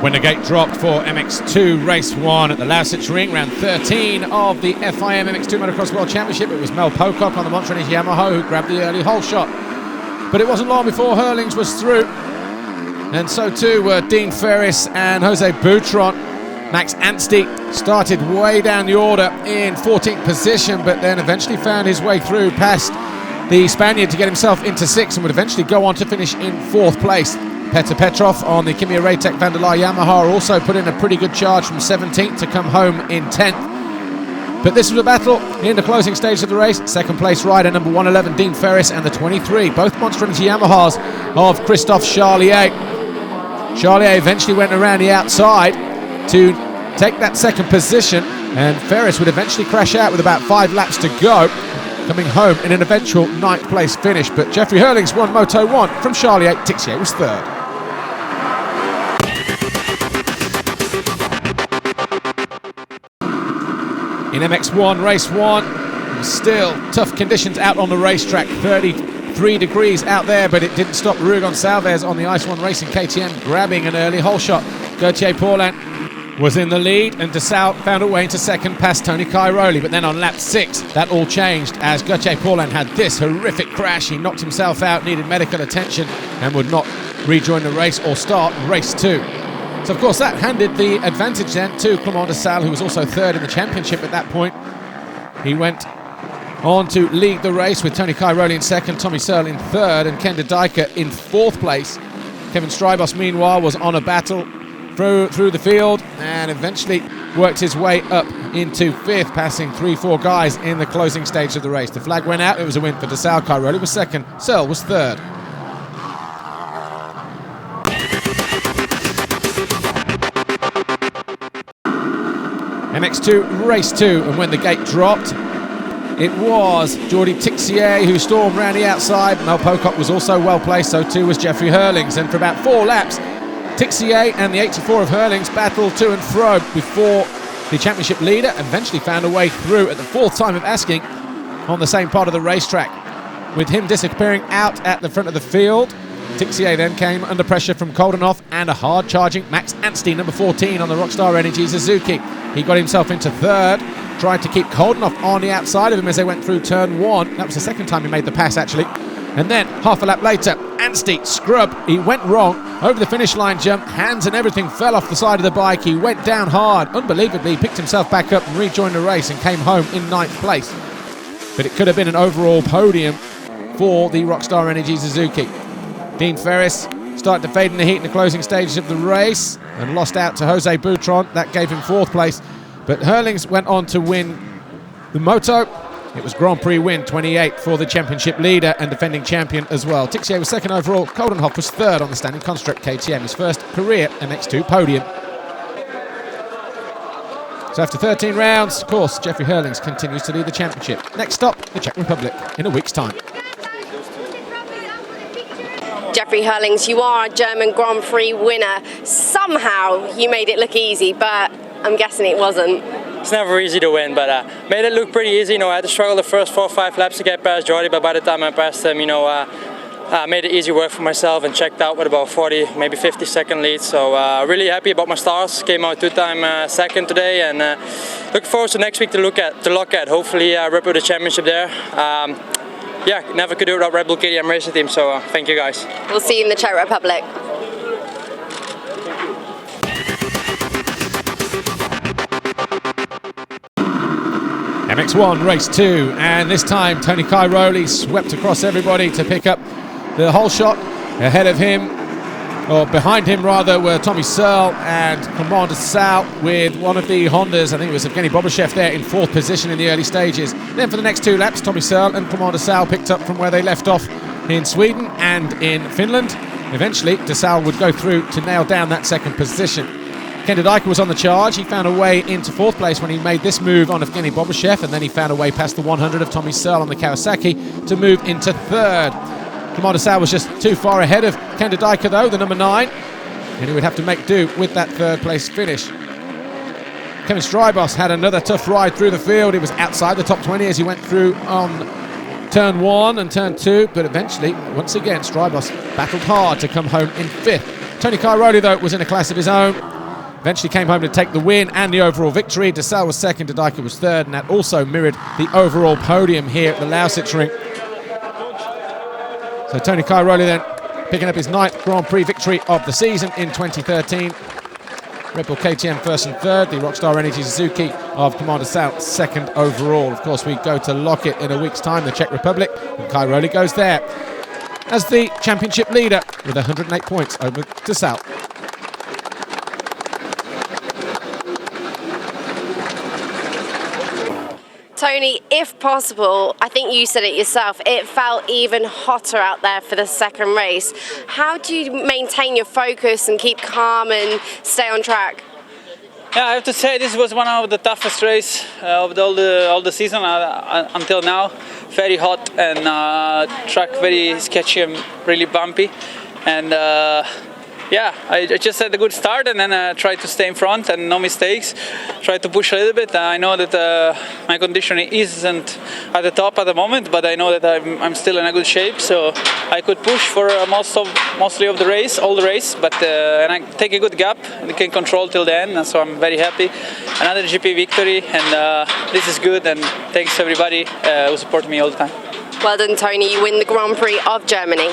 When the gate dropped for MX2 Race 1 at the Lausitzring, round 13 of the FIM MX2 Motocross World Championship, it was Mel Pocock on the Monster Energy Yamaha who grabbed the early hole shot. But it wasn't long before Hurlings was through, and so too were Dean Ferris and Jose Boutron. Max Anstey started way down the order in 14th position, but then eventually found his way through past the Spaniard to get himself into 6th and would eventually go on to finish in 4th place. Petr Petrov on the Kimia Raytec Vanderlaar Yamaha also put in a pretty good charge from 17th to come home in 10th. But this was a battle in the closing stage of the race. Second place rider number 111 Dean Ferris and the 23, both Monster Energy Yamahas of Christophe Charlier. Charlier eventually went around the outside to take that second position, and Ferris would eventually crash out with about 5 laps to go, coming home in an eventual 9th place finish. But Jeffrey Hurlings won Moto 1 from Charlier. Tixier was 3rd. In MX1 Race 1, still tough conditions out on the racetrack. 33 degrees out there, but it didn't stop Rui Gonçalves on the Ice 1 Racing KTM grabbing an early hole shot. Gauthier Paulin was in the lead, and Dessau found a way into second past Tony Cairoli. But then on lap 6, that all changed as Gauthier Paulin had this horrific crash. He knocked himself out, needed medical attention, and would not rejoin the race or start race 2. So of course that handed the advantage then to Clément Dessau, who was also 3rd in the championship at that point. He went on to lead the race with Tony Cairoli in 2nd, Tommy Searle in 3rd, and Ken de Dijker in 4th place. Kevin Strybos meanwhile was on a battle through the field and eventually worked his way up into 5th, passing 3-4 guys in the closing stage of the race. The flag went out. It was a win for Dessau. Cairoli was 2nd, Searle was 3rd. MX2 Race 2, and when the gate dropped, it was Jordi Tixier who stormed round the outside. Mel Pocock was also well placed, so too was Jeffrey Hurlings, and for about 4 laps Tixier and the 84 of Hurlings battled to and fro before the championship leader eventually found a way through at the 4th time of asking on the same part of the racetrack, with him disappearing out at the front of the field. Tixier then came under pressure from Koldenhoff and a hard-charging Max Anstey, number 14 on the Rockstar Energy Suzuki. He got himself into 3rd, tried to keep Koldenhoff on the outside of him as they went through turn 1. That was the 2nd time he made the pass, actually. And then, half a lap later, Anstey, scrub, he went wrong over the finish line jump. Hands and everything fell off the side of the bike. He went down hard. Unbelievably, he picked himself back up and rejoined the race and came home in 9th place. But it could have been an overall podium for the Rockstar Energy Suzuki. Dean Ferris started to fade in the heat in the closing stages of the race and lost out to Jose Boutron. That gave him 4th place. But Hurlings went on to win the Moto. It was Grand Prix win 28 for the championship leader and defending champion as well. Tixier was 2nd overall. Koldenhoff was 3rd on the standing construct KTM, his first career MX2 podium. So after 13 rounds, of course, Jeffrey Hurlings continues to lead the championship. Next stop, the Czech Republic in a week's time. Jeffrey Hurlings, you are a German Grand Prix winner. Somehow you made it look easy, but I'm guessing it wasn't. It's never easy to win, but made it look pretty easy. I had to struggle the first 4 or 5 laps to get past Jordi, but by the time I passed him, made it easy work for myself and checked out with about 40, maybe 50-second lead. So really happy about my stars. Came out 2-time 2nd today, and looking forward to next week to look at. Hopefully rip with the championship there. Yeah, never could do it without Red Bull KTM racing team, so thank you guys. We'll see you in the Czech Republic. MX1 Race 2, and this time Tony Cairoli swept across everybody to pick up the hole shot. Ahead of him, or behind him rather, were Tommy Searle and Clément Dessau with one of the Hondas. I think it was Evgeny Bobashev there in 4th position in the early stages. Then for the next 2 laps, Tommy Searle and Clément Dessau picked up from where they left off in Sweden and in Finland. Eventually, Dessau would go through to nail down that 2nd position. Ken de Dijker was on the charge. He found a way into 4th place when he made this move on Evgeny Bobashev, and then he found a way past the 100 of Tommy Searle on the Kawasaki to move into 3rd. Clément Dessau was just too far ahead of Ken de Dijker though, the number 9, and he would have to make do with that 3rd place finish. Kevin Strybos had another tough ride through the field. He was outside the top 20 as he went through on turn 1 and turn 2, but eventually, once again, Strybos battled hard to come home in 5th. Tony Cairoli though was in a class of his own. eventually came home to take the win and the overall victory. De Sal was second, De Dijker was third, and that also mirrored the overall podium here at the Lausitzring. So Tony Cairoli then picking up his 9th Grand Prix victory of the season in 2013. Red Bull KTM first and third, the Rockstar Energy Suzuki of Commander South second overall. Of course, we go to Locket in a week's time, the Czech Republic, and Cairoli goes there as the championship leader with 108 points over De Sal. Tony, if possible, I think you said it yourself, it felt even hotter out there for the second race. How do you maintain your focus and keep calm and stay on track? Yeah, I have to say this was one of the toughest races of all the season until now. Very hot and track very sketchy and really bumpy. And yeah, I just had a good start and then tried to stay in front and no mistakes. Tried to push a little bit. I know that my conditioning isn't at the top at the moment, but I know that I'm still in a good shape, so I could push for mostly of the race, all the race. But and I take a good gap and can control till the end, so I'm very happy. Another GP victory, and this is good. And thanks everybody who support me all the time. Well done, Tony. You win the Grand Prix of Germany.